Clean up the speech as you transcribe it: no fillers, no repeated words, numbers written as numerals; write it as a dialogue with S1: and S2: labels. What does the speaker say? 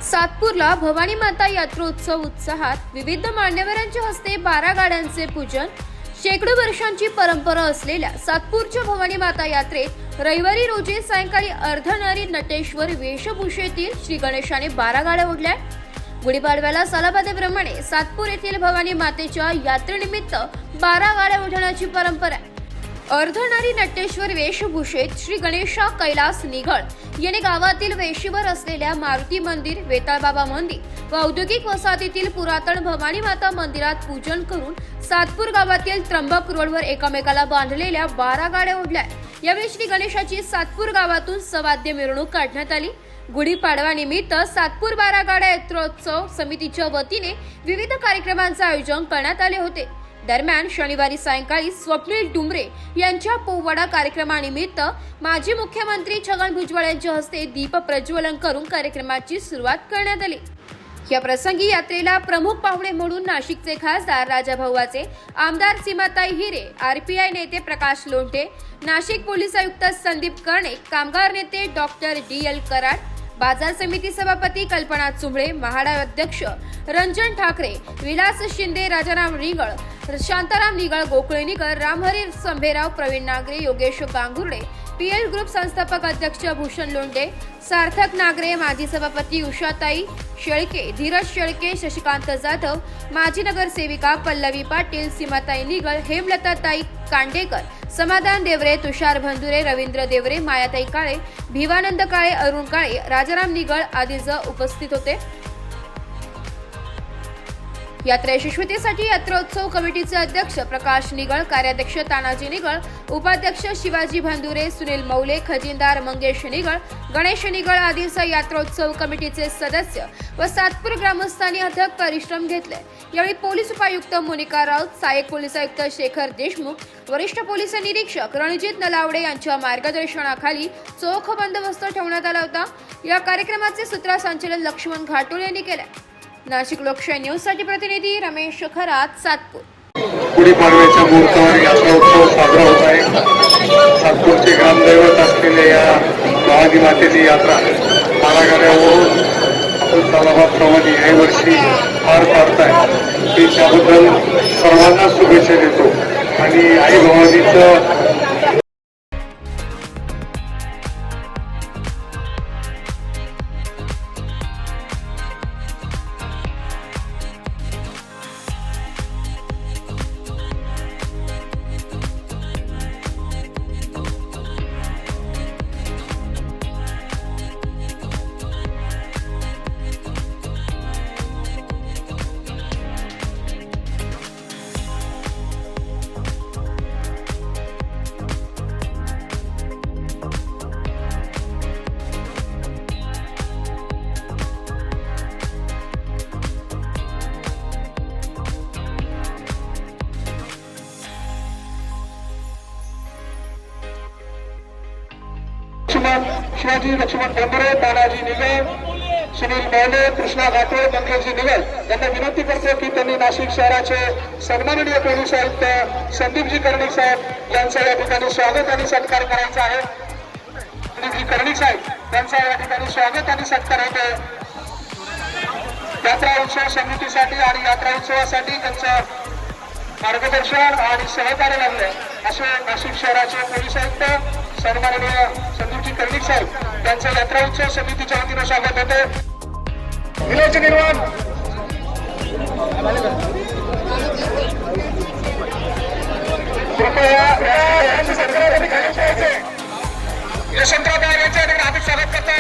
S1: सातपूरला भवानी माता यात्रोत्सव उत्साहात विविध मान्यवरांच्या हस्ते 12 गाड्यांचे पूजन। शेकडो वर्षांची परंपरा असलेल्या सातपूरच्या भवानी माता यात्रेत रविवारी रोजी सायंकाळी अर्धनारी नटेश्वर वेशभूषेतील श्री गणेशाने 12 गाड्या ओढल्या। गुढीपाडव्याला सालाबादेप्रमाणे सातपूर येथील भवानी मातेच्या यात्रेनिमित्त 12 गाड्या ओढण्याची परंपरा आहे। अर्धनारी नटेश्वर वेशभूषेत श्री गणेशा कैलास निगळ यांनी गावातील वेशीवर असलेल्या मारुती मंदिर, वेताळबाबा मंदिर व औद्योगिक वसाहतीतील पुरातन भवानी माता मंदिरात पूजन करून सातपूर गावातील त्र्यंबक रोडवर एकमेकाला बांधलेल्या 12 गाड्या ओढल्या। यावेळी श्री गणेशाची सातपूर गावातून सवाद्य मिरवणूक काढण्यात आली। गुढीपाडव्यानिमित्त सातपूर 12 गाड्या यात्रोत्सव समितीच्या वतीने विविध कार्यक्रमांचे आयोजन करण्यात आले होते। दरम्यान शनिवारी सायंकाळी स्वप्नील डुमरे यांच्या पोवाडा कार्यक्रमानिमित्त माजी मुख्यमंत्री छगन भुजबळ यांच्या हस्ते दीप प्रज्वलन करून कार्यक्रमाची सुरुवात करण्यात आली। या प्रसंगी यात्रेला प्रमुख पाहुणे म्हणून नाशिकचे खासदार राजाभाऊ वाजे, आमदार सीमाताई हिरे, आरपीआय नेते प्रकाश लोंढे, नाशिक पोलीस आयुक्त संदीप कर्णे, कामगार नेते डॉक्टर DL कराड, बाजार समिती सभापती कल्पना चुंबळे, म्हाडा अध्यक्ष रंजन ठाकरे, विलास शिंदे, राजाराम निगळ, शांताराम निगळ, गोकुळे निगळ, रामहरी संभेराव, प्रवीण नागरे, योगेश गांगुर्डे, PL ग्रुप संस्थापक अध्यक्ष भूषण लोंढे, सार्थक नागरे, माजी सभापती उषाताई शेळके, धीरज शेळके, शशिकांत जाधव, माजी नगरसेविका पल्लवी पाटील, सीमाताई निगळ, हेमलताताई कांडेकर, समाधान देवरे, तुषार भंदुरे, रवींद्र देवरे, मायाताई काळे, भिवानंद काळे, अरुण काळे, राजाराम निगळ आदी उपस्थित होते। यात्रा यशस्वीतेसाठी यात्रोत्सव कमिटीचे अध्यक्ष प्रकाश निगळ, कार्याध्यक्ष तानाजी निगळ, उपाध्यक्ष शिवाजी भंदुरे, सुनील मौले, खजिनदार मंगेश निगळ, गणेश निगळ आदींसह यात्रोत्सव कमिटीचे सदस्य व सातपूर ग्रामस्थांनी अथक परिश्रम घेतले। यावेळी पोलीस उपायुक्त मोनिका राऊत, सहाय्यक पोलीस आयुक्त शेखर देशमुख, वरिष्ठ पोलीस निरीक्षक रणजित नलावडे यांच्या मार्गदर्शनाखाली चोख बंदोबस्त ठेवण्यात आला होता। या कार्यक्रमाचे सूत्रसंचालन लक्ष्मण घाटोळे यांनी केले। नाशिक लोकशाही न्यूज साठी प्रतिनिधी रमेश खरात, सातपूर।
S2: गुढीपाडव्याच्या मुहूर्तावर यात्रा उत्सव साजरा होत आहे। सातपूरचे ग्रामदैवत असलेल्या या भवानी मातेची यात्रा 12 गाड्या ओढून आपण सालाबादप्रमाणे याही वर्षी पार पाडत आहे। मी त्याबद्दल सर्वांना शुभेच्छा देतो आणि आई भवानीचं शिवाजी लक्ष्मण डोंगरे, तानाजी निगळ, सुनील मौले, कृष्णा घाटोळे, मंगेशजी निगळ यांना विनंती करतो की त्यांनी नाशिक शहराचे सन्माननीय पोलीस आयुक्त संदीपजी कर्णिक साहेब यांचं या ठिकाणी स्वागत आणि सत्कार करायचा आहे। संदीपजी कर्णिक साहेब यांचा या ठिकाणी स्वागत आणि सत्कार होतो। यात्रा उत्सव समितीसाठी आणि यात्रा उत्सवासाठी त्यांचं मार्गदर्शन आणि सहकार्य लाभले असे नाशिक शहराचे पोलीस आयुक्त सन्माननीय संदीपजी कर्णिक साहेब यांचं यात्रा उत्सव समितीच्या वतीने स्वागत होते। विलोच निर्माण कृपया यशवंतराव यांच्या हार्दिक स्वागत करतो।